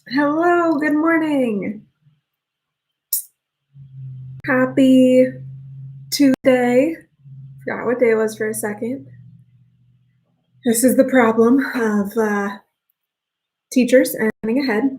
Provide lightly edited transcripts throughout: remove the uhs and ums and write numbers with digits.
Hello, good morning. Happy Tuesday. Forgot what day it was for a second. This is the problem of teachers and planning ahead.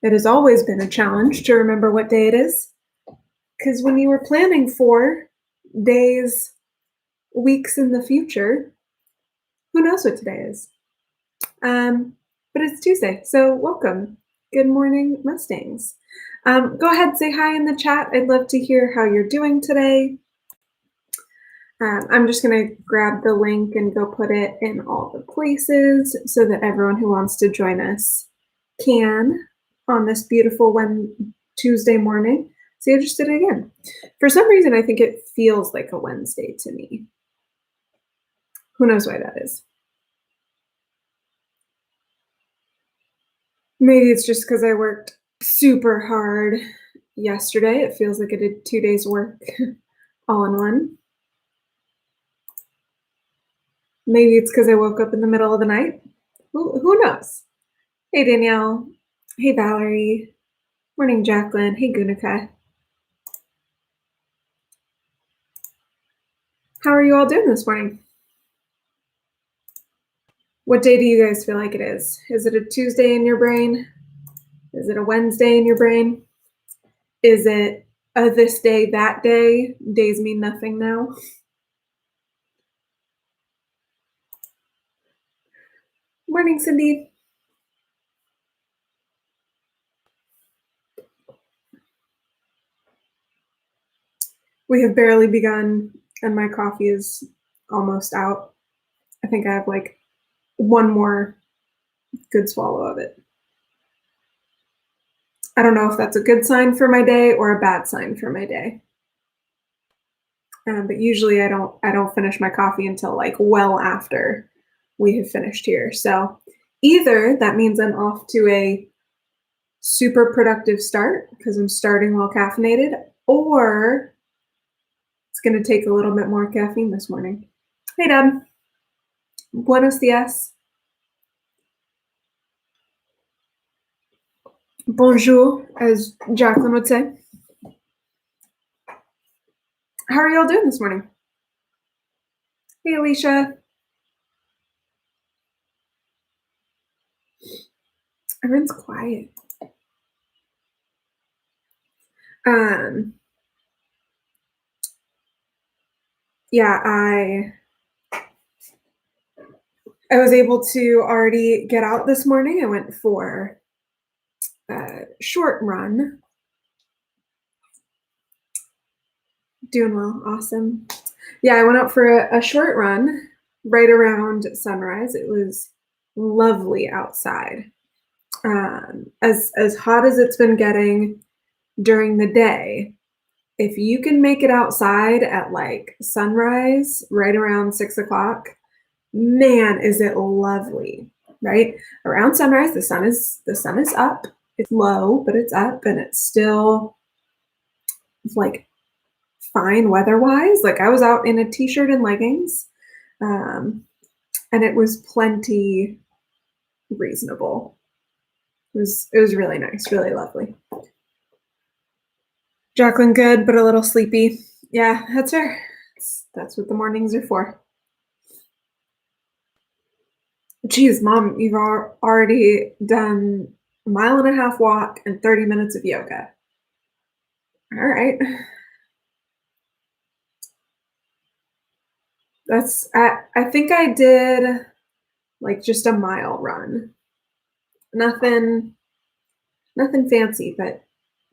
It has always been a challenge to remember what day it is, because when you were planning for days, weeks in the future, who knows what today is? But it's Tuesday, so welcome. Good morning, Mustangs. Go ahead, say hi in the chat. I'd love to hear how you're doing today. I'm just going to grab the link and go put it in all the places so that everyone who wants to join us can on this beautiful Tuesday morning. See, I just did it again. For some reason, I think it feels like a Wednesday to me. Who knows why that is? Maybe it's just because I worked super hard yesterday. It feels like I did 2 days work all in one. Maybe it's because I woke up in the middle of the night. Who knows? Hey, Danielle. Hey, Valerie. Morning, Jacqueline. Hey, Gunica. How are you all doing this morning? What day do you guys feel like it is? Is it a Tuesday in your brain? Is it a Wednesday in your brain? Is it a this day, that day? Days mean nothing now. Morning, Cindy. We have barely begun, and my coffee is almost out. I think I have like one more good swallow of it. I don't know if that's a good sign for my day or a bad sign for my day. But usually I don't finish my coffee until like well after we have finished here. So either that means I'm off to a super productive start because I'm starting well caffeinated, or it's going to take a little bit more caffeine this morning. Hey, Deb. Buenos dias. Bonjour, as Jacqueline would say. How are y'all doing this morning? Hey, Alicia. Everyone's quiet. Yeah, I was able to already get out this morning. I went for a short run. Doing well, awesome. Yeah, I went out for a short run right around sunrise. It was lovely outside. As hot as it's been getting during the day, if you can make it outside at like sunrise, right around 6 o'clock, man, is it lovely, right? Around sunrise, the sun is up. It's low, but it's up, and it's still like fine weather-wise. Like I was out in a t-shirt and leggings, and it was plenty reasonable. It was really nice, really lovely. Jacqueline, good, but a little sleepy. Yeah, that's her. That's what the mornings are for. Geez, Mom, you've already done a 1.5 mile walk and 30 minutes of yoga. All right. I think I did like just a mile run. Nothing fancy, but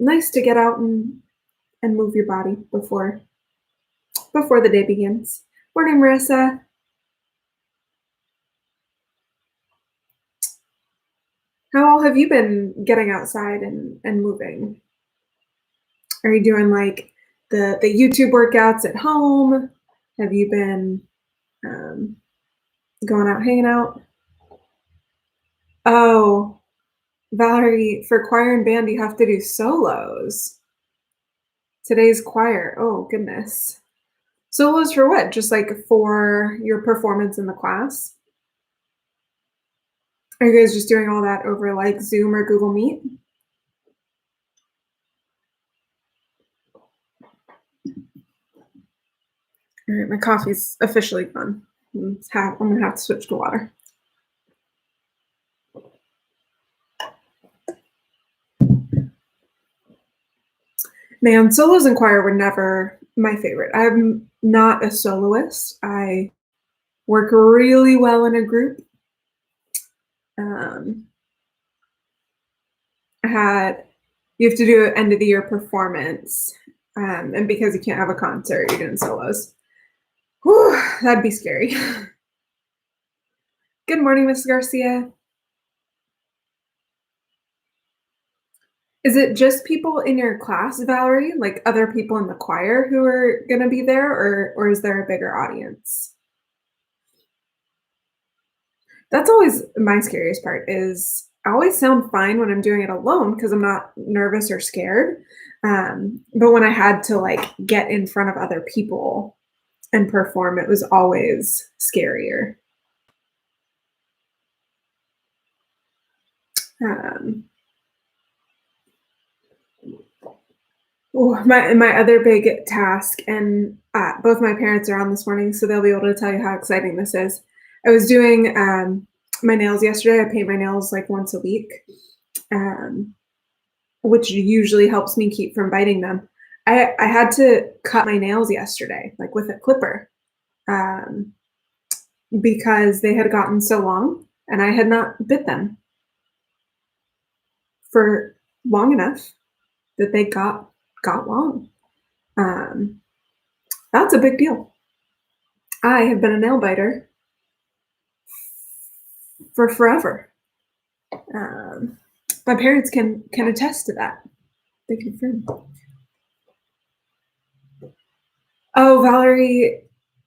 nice to get out and move your body before the day begins. Morning, Marissa. How have you been getting outside and moving? Are you doing like the YouTube workouts at home? Have you been going out, hanging out? Oh, Valerie, for choir and band, you have to do solos. Today's choir. Oh, goodness. Solos for what? Just like for your performance in the class? Are you guys just doing all that over like Zoom or Google Meet? All right, my coffee's officially gone. I'm gonna have to switch to water. Man, solos and choir were never my favorite. I'm not a soloist. I work really well in a group. Um, you have to do an end of the year performance, and because you can't have a concert, you're doing solos. Whew, that'd be scary. Good morning, Miss Garcia. Is it just people in your class, Valerie, like other people in the choir who are going to be there, or is there a bigger audience? That's always my scariest part is I always sound fine when I'm doing it alone because I'm not nervous or scared. But when I had to like get in front of other people and perform, it was always scarier. Um, my other big task, and both my parents are on this morning, so they'll be able to tell you how exciting this is. I was doing my nails yesterday. I paint my nails like once a week, um, which usually helps me keep from biting them. I had to cut my nails yesterday, like with a clipper, um, because they had gotten so long and I had not bit them for long enough that they got long. Um, that's a big deal. I have been a nail biter for forever. Um, my parents can attest to that. They confirm. Oh, Valerie,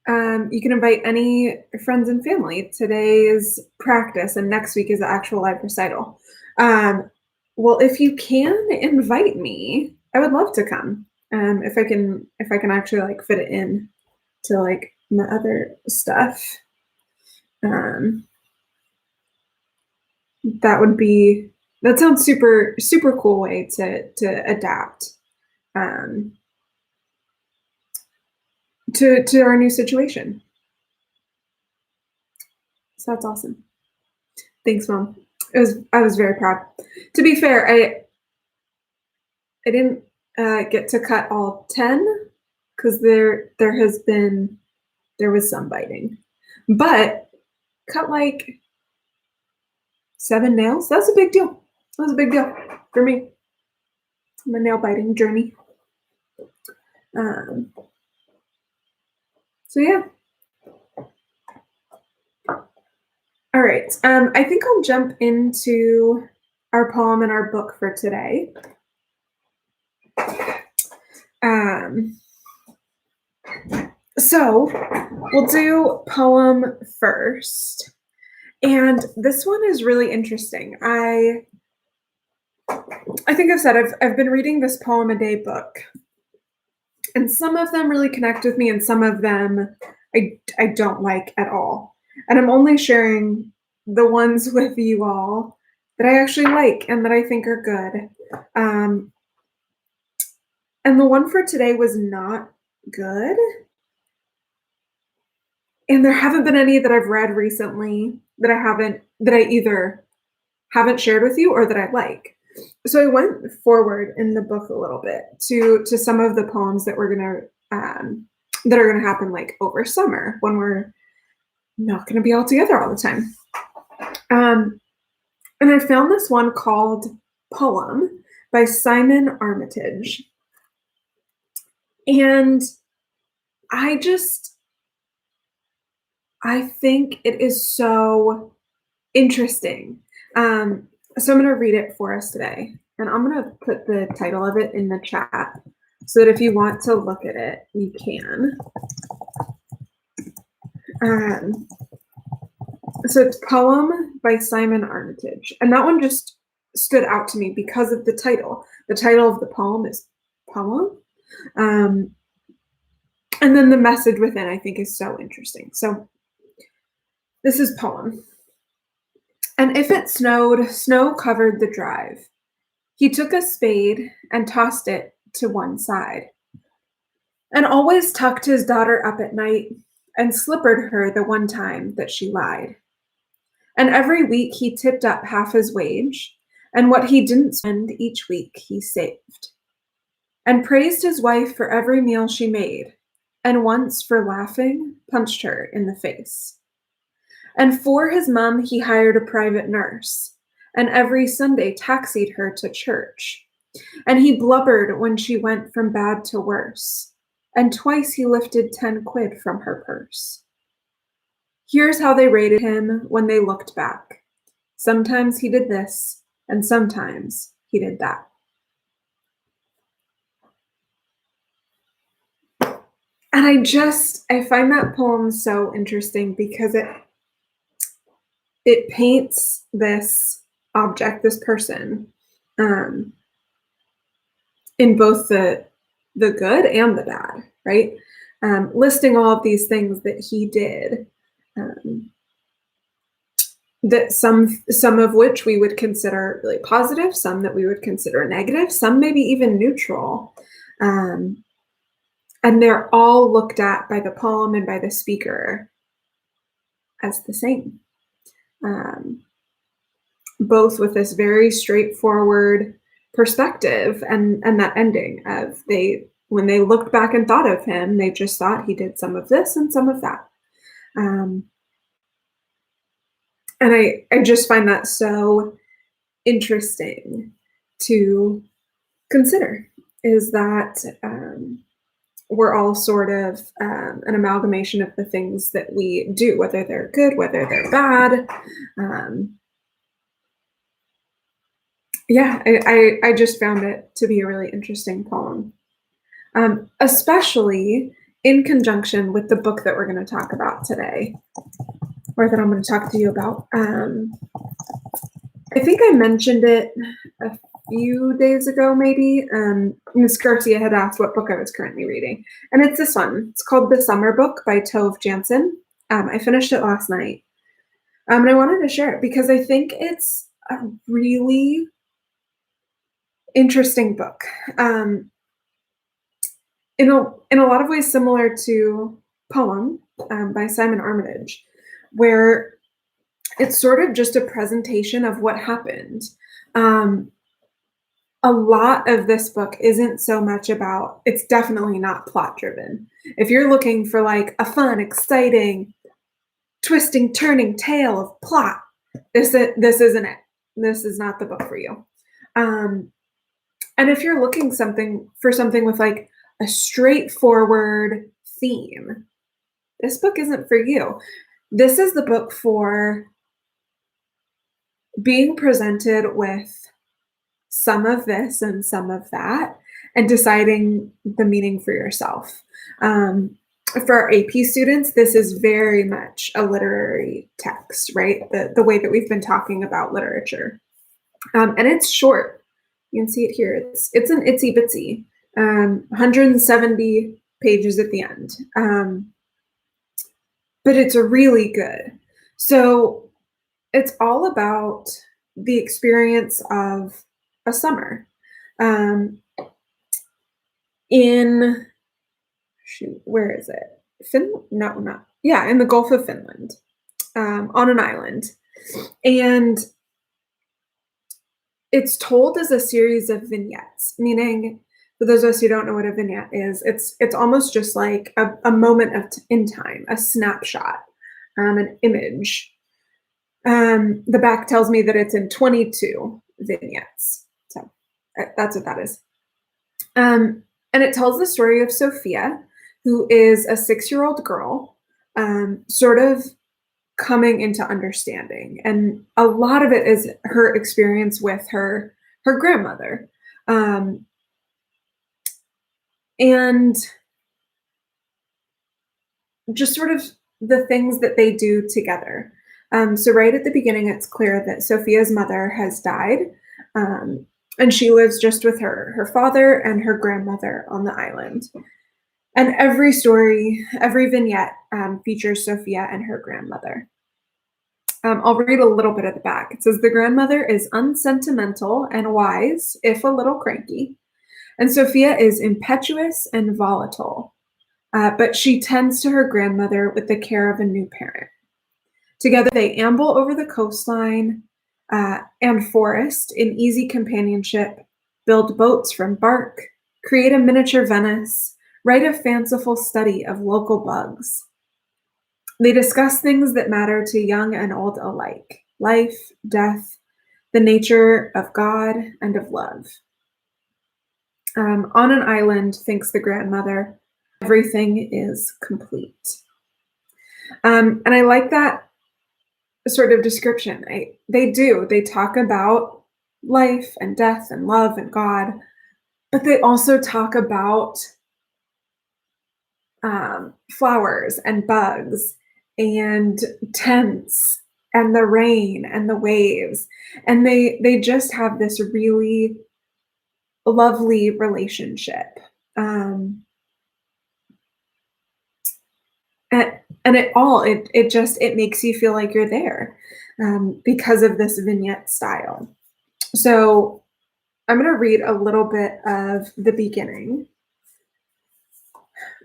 you can invite any friends and family. Today's practice, and next week is the actual live recital. Well, if you can invite me, I would love to come. If I can actually like fit it in to like my other stuff. That sounds super cool way to adapt to our new situation. So that's awesome. Thanks, Mom. I was very proud. To be fair, I didn't get to cut all 10 because there was some biting, but cut like 7 nails. That's a big deal. That was a big deal for me. My nail biting journey. So yeah. All right. I think I'll jump into our poem and our book for today. So we'll do poem first. And this one is really interesting. I think I've said I've been reading this poem a day book. And some of them really connect with me and some of them I don't like at all. And I'm only sharing the ones with you all that I actually like and that I think are good. And the one for today was not good. And there haven't been any that I've read recently that I either haven't shared with you or that I like. So I went forward in the book a little bit to some of the poems that are gonna happen like over summer when we're not gonna be all together all the time. And I found this one called Poem by Simon Armitage. And I think it is so interesting. So I'm going to read it for us today. And I'm going to put the title of it in the chat so that if you want to look at it, you can. So it's Poem by Simon Armitage. And that one just stood out to me because of the title. The title of the poem is Poem. And then the message within I think is so interesting. So this is Poem. And if it snowed, snow covered the drive. He took a spade and tossed it to one side, and always tucked his daughter up at night and slippered her the one time that she lied. And every week he tipped up half his wage, and what he didn't spend each week he saved, and praised his wife for every meal she made, and once for laughing punched her in the face. And for his mum he hired a private nurse, and every Sunday taxied her to church. And he blubbered when she went from bad to worse, and twice he lifted 10 quid from her purse. Here's how they rated him when they looked back. Sometimes he did this, and sometimes he did that. And I find that poem so interesting because it paints this object, this person, in both the good and the bad, right? Listing all of these things that he did, that some of which we would consider really positive, some that we would consider negative, some maybe even neutral. And they're all looked at by the poem and by the speaker as the same. Both with this very straightforward perspective and that ending of when they looked back and thought of him, they just thought he did some of this and some of that. And I just find that so interesting to consider, is that we're all sort of an amalgamation of the things that we do, whether they're good, whether they're bad. I just found it to be a really interesting poem, especially in conjunction with the book that we're going to talk about today, or that I'm going to talk to you about. I think I mentioned it a few days ago, maybe. Ms. Garcia had asked what book I was currently reading, and it's this one. It's called The Summer Book by Tove Jansson. I finished it last night, and I wanted to share it because I think it's a really interesting book. In a lot of ways similar to Poem by Simon Armitage, where it's sort of just a presentation of what happened. A lot of this book isn't so much about, it's definitely not plot driven. If you're looking for like a fun, exciting, twisting, turning tale of plot, this isn't it. This is not the book for you. And if you're looking for something with like a straightforward theme, this book isn't for you. This is the book for being presented with some of this and some of that, and deciding the meaning for yourself. For our AP students, this is very much a literary text, right? The way that we've been talking about literature. And it's short. You can see it here. It's an itsy bitsy, 170 pages at the end. But it's really good. So it's all about the experience of a summer in, where is it? Finland? No, not. Yeah, in the Gulf of Finland, on an island. And it's told as a series of vignettes, meaning, for those of us who don't know what a vignette is, it's almost just like a moment in time, a snapshot, an image. The back tells me that it's in 22 vignettes. So that's what that is. And it tells the story of Sophia, who is a 6-year-old girl, sort of coming into understanding. And a lot of it is her experience with her grandmother. And just sort of the things that they do together. So right at the beginning, it's clear that Sophia's mother has died, and she lives just with her father and her grandmother on the island. And every story, every vignette features Sophia and her grandmother. I'll read a little bit at the back. It says, "The grandmother is unsentimental and wise, if a little cranky, and Sophia is impetuous and volatile, but she tends to her grandmother with the care of a new parent. Together they amble over the coastline and forest in easy companionship, build boats from bark, create a miniature Venice, write a fanciful study of local bugs. They discuss things that matter to young and old alike: life, death, the nature of God, and of love. On an island, thinks the grandmother, everything is complete." And I like that sort of description. They talk about life and death and love and God, but they also talk about flowers and bugs and tents and the rain and the waves, and they just have this really lovely relationship. Um, and it makes you feel like you're there, because of this vignette style. So I'm going to read a little bit of the beginning.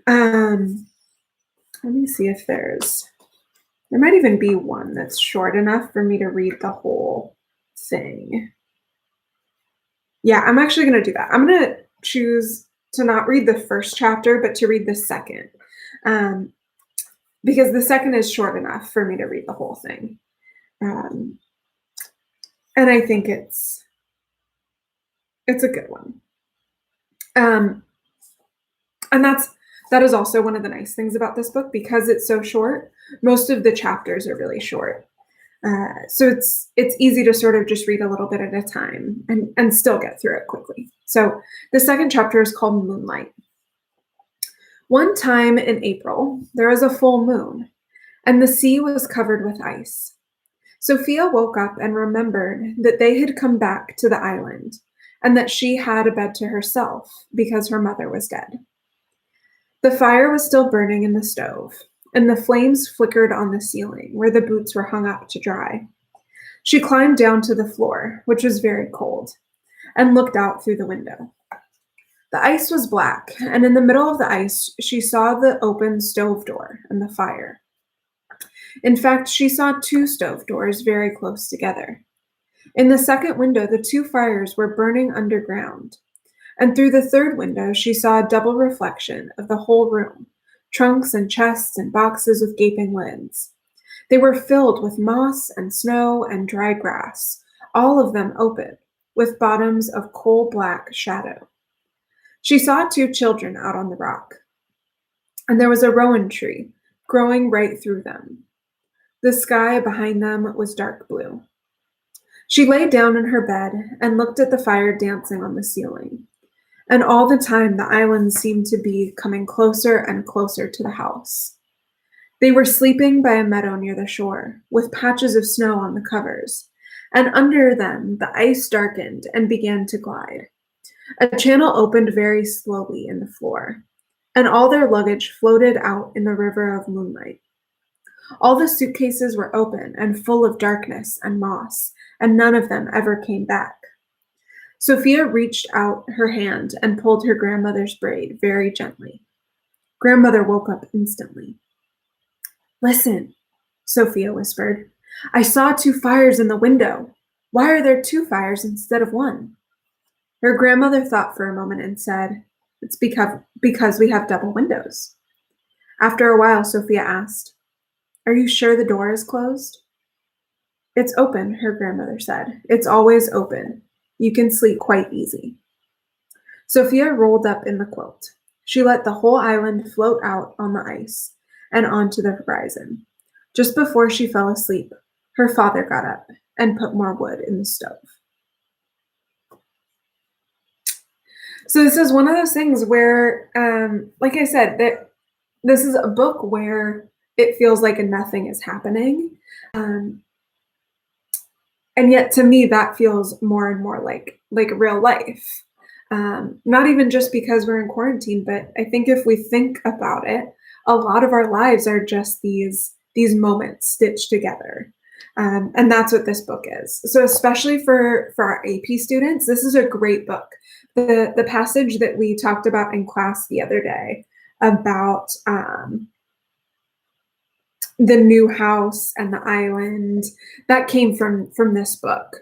Let me see if there might even be one that's short enough for me to read the whole thing. Yeah, I'm actually going to do that. I'm going to choose to not read the first chapter, but to read the second, because the second is short enough for me to read the whole thing. And I think it's a good one. And that is also one of the nice things about this book, because it's so short. Most of the chapters are really short. So it's easy to sort of just read a little bit at a time and still get through it quickly. So the second chapter is called Moonlight. One time in April, there was a full moon, and the sea was covered with ice. Sophia woke up and remembered that they had come back to the island, and that she had a bed to herself because her mother was dead. The fire was still burning in the stove, and the flames flickered on the ceiling where the boots were hung up to dry. She climbed down to the floor, which was very cold, and looked out through the window. The ice was black, and in the middle of the ice, she saw the open stove door and the fire. In fact, she saw two stove doors very close together. In the second window, the two fires were burning underground, and through the third window, she saw a double reflection of the whole room, trunks and chests and boxes with gaping lids. They were filled with moss and snow and dry grass, all of them open, with bottoms of coal-black shadow. She saw two children out on the rock, and there was a rowan tree growing right through them. The sky behind them was dark blue. She lay down in her bed and looked at the fire dancing on the ceiling. And all the time, the island seemed to be coming closer and closer to the house. They were sleeping by a meadow near the shore, with patches of snow on the covers, and under them the ice darkened and began to glide. A channel opened very slowly in the floor, and all their luggage floated out in the river of moonlight. All the suitcases were open and full of darkness and moss, and none of them ever came back. Sophia reached out her hand and pulled her grandmother's braid very gently. Grandmother woke up instantly. "Listen," Sophia whispered. "I saw two fires in the window. Why are there two fires instead of one?" Her grandmother thought for a moment and said, "It's because we have double windows." After a while, Sophia asked, "Are you sure the door is closed?" "It's open," her grandmother said. "It's always open. You can sleep quite easy." Sophia rolled up in the quilt. She let the whole island float out on the ice and onto the horizon. Just before she fell asleep, her father got up and put more wood in the stove. So this is one of those things where, like I said, that this is a book where it feels like nothing is happening. And yet to me, that feels more and more like real life. Not even just because we're in quarantine, but I think if we think about it, a lot of our lives are just these moments stitched together. And that's what this book is. So especially for our AP students, this is a great book. The passage that we talked about in class the other day about the new house and the island, that came from this book.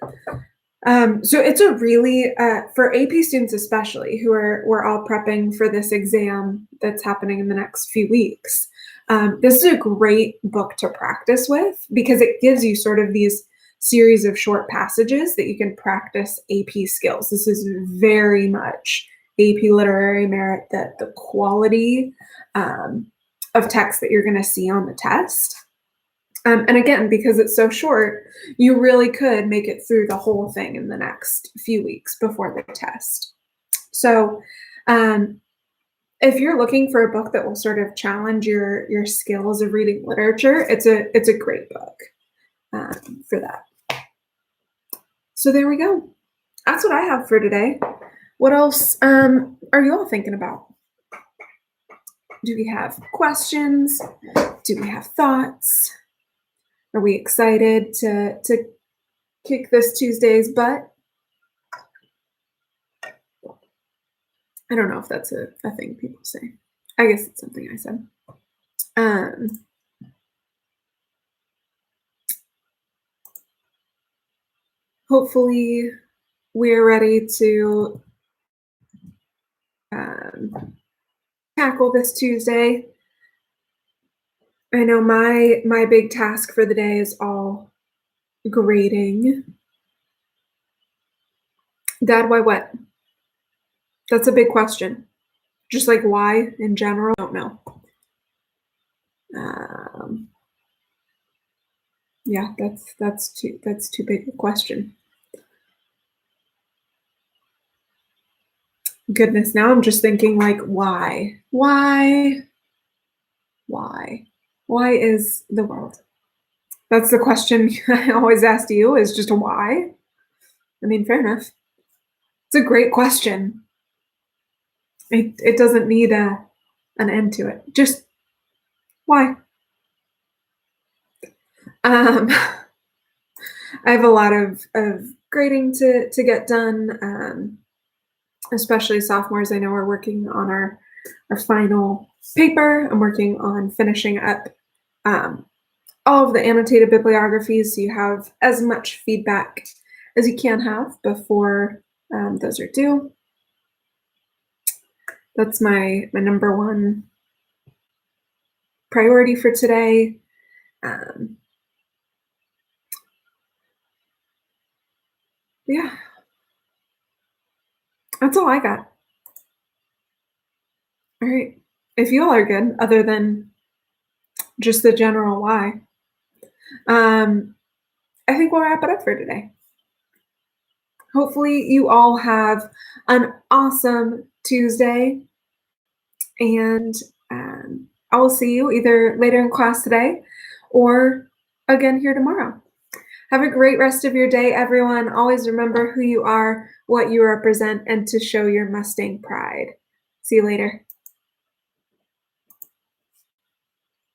So it's a really for AP students especially who we're all prepping for this exam that's happening in the next few weeks. This is a great book to practice with because it gives you sort of these series of short passages that you can practice AP skills. This is very much AP Literary Merit, the quality of text that you're going to see on the test. And again, because it's so short, you really could make it through the whole thing in the next few weeks before the test. So if you're looking for a book that will sort of challenge your skills of reading literature, it's a great book for that. So there we go. That's what I have for today. What else are you all thinking about? Do we have questions? Do we have thoughts? Are we excited to kick this Tuesday's butt? I don't know if that's a thing people say. I guess it's something I said. Hopefully we're ready to tackle this Tuesday. I know my big task for the day is all grading. Dad, why what? That's a big question. Just like why in general, I don't know. Yeah, that's too big a question. Goodness, now I'm just thinking like why? Why is the world? That's the question I always ask you, is just why? I mean, fair enough. It's a great question. It doesn't need an end to it. Just why? I have a lot of grading to get done, especially sophomores. I know we're working on our final paper. I'm working on finishing up all of the annotated bibliographies so you have as much feedback as you can have before those are due. That's my number one priority for today. Yeah, that's all I got. All right. If you all are good, other than just the general why, I think we'll wrap it up for today. Hopefully you all have an awesome Tuesday, and I will see you either later in class today or again here tomorrow. Have a great rest of your day, everyone. Always remember who you are, what you represent, and to show your Mustang pride. See you later.